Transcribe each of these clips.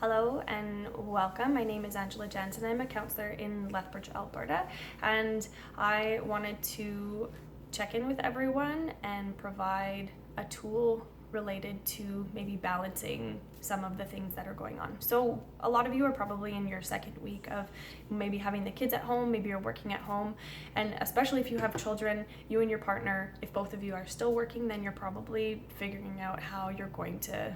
Hello and welcome. My name is Angela Jensen. I'm a counselor in Lethbridge, Alberta, and I wanted to check in with everyone and provide a tool related to maybe balancing some of the things that are going on. So a lot of you are probably in your second week of maybe having the kids at home, maybe you're working at home, and especially if you have children, you and your partner, if both of you are still working, then you're probably figuring out how you're going to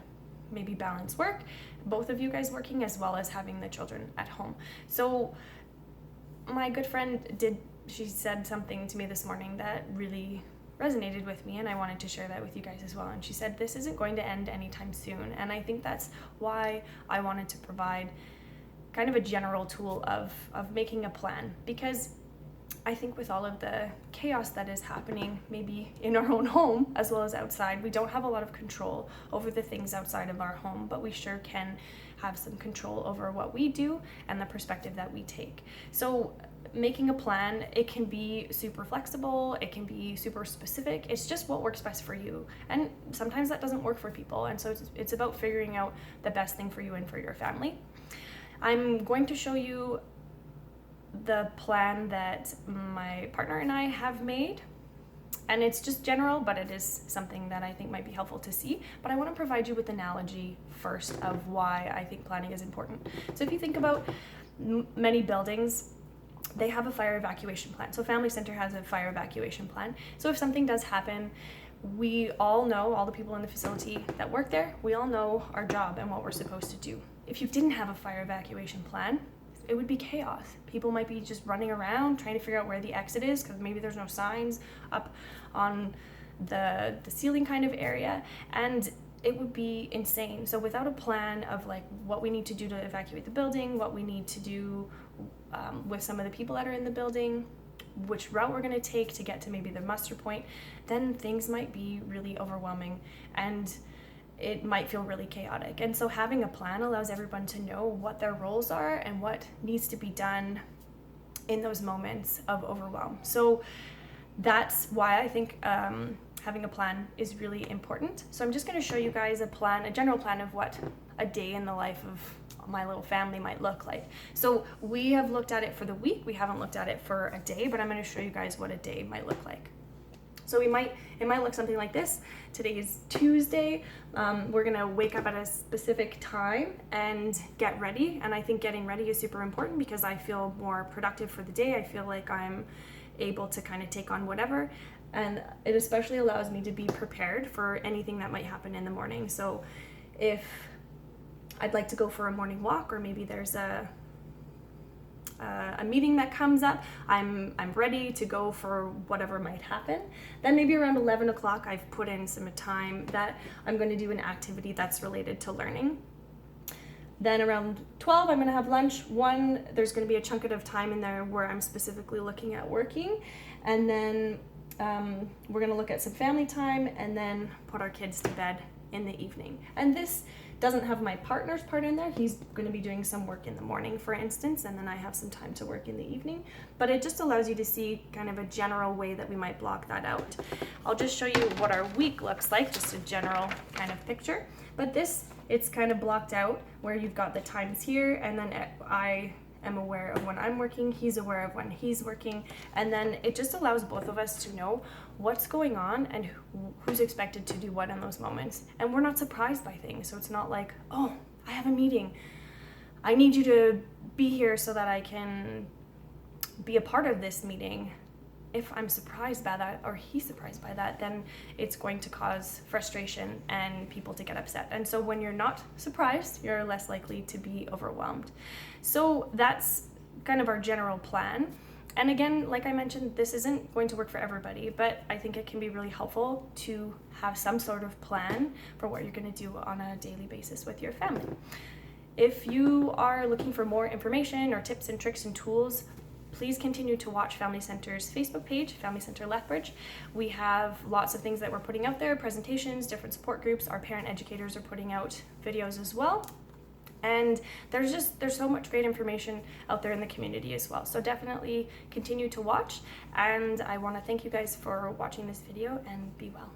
maybe balance work, both of you guys working, as well as having the children at home. So my good friend she said something to me this morning that really resonated with me, and I wanted to share that with you guys as well. And she said this isn't going to end anytime soon, and I think that's why I wanted to provide kind of a general tool of making a plan, because I think with all of the chaos that is happening, maybe in our own home as well as outside, we don't have a lot of control over the things outside of our home, but we sure can have some control over what we do and the perspective that we take. So making a plan, it can be super flexible, it can be super specific, it's just what works best for you. And sometimes that doesn't work for people, and so it's about figuring out the best thing for you and for your family. I'm going to show you the plan that my partner and I have made, and it's just general, but it is something that I think might be helpful to see. But I want to provide you with an analogy first of why I think planning is important. So if you think about many buildings, they have a fire evacuation plan. So Family Center has a fire evacuation plan. So if something does happen, we all know, all the people in the facility that work there, we all know our job and what we're supposed to do. If you didn't have a fire evacuation plan, it would be chaos. People might be just running around trying to figure out where the exit is, because maybe there's no signs up on the ceiling kind of area, and it would be insane. So without a plan of like what we need to do to evacuate the building, what we need to do with some of the people that are in the building, which route we're going to take to get to maybe the muster point, then things might be really overwhelming and it might feel really chaotic. And so having a plan allows everyone to know what their roles are and what needs to be done in those moments of overwhelm. So that's why I think having a plan is really important. So I'm just going to show you guys a general plan of what a day in the life of my little family might look like. So we have looked at it for the week. We haven't looked at it for a day, but I'm going to show you guys what a day might look like. So it might look something like this. Today is Tuesday. We're gonna wake up at a specific time and get ready. And I think getting ready is super important because I feel more productive for the day. I feel like I'm able to kind of take on whatever. And it especially allows me to be prepared for anything that might happen in the morning. So if I'd like to go for a morning walk, or maybe there's a meeting that comes up, I'm ready to go for whatever might happen. Then maybe around 11 o'clock, I've put in some time that I'm going to do an activity that's related to learning. Then around 12, I'm going to have lunch. There's going to be a chunk of time in there where I'm specifically looking at working. And then we're going to look at some family time and then put our kids to bed in the evening. And this doesn't have my partner's part in there. He's going to be doing some work in the morning, for instance, and then I have some time to work in the evening. But it just allows you to see kind of a general way that we might block that out. I'll just show you what our week looks like, just a general kind of picture. But it's kind of blocked out where you've got the times here, and then I am aware of when I'm working, he's aware of when he's working, and then it just allows both of us to know what's going on and who's expected to do what in those moments. And we're not surprised by things, so it's not like, oh, I have a meeting, I need you to be here so that I can be a part of this meeting. If I'm surprised by that, or he's surprised by that, then it's going to cause frustration and people to get upset. And so when you're not surprised, you're less likely to be overwhelmed. So that's kind of our general plan. And again, like I mentioned, this isn't going to work for everybody, but I think it can be really helpful to have some sort of plan for what you're going to do on a daily basis with your family. If you are looking for more information or tips and tricks and tools, please continue to watch Family Center's Facebook page, Family Center Lethbridge. We have lots of things that we're putting out there, presentations, different support groups. Our parent educators are putting out videos as well. And there's so much great information out there in the community as well. So definitely continue to watch. And I want to thank you guys for watching this video, and be well.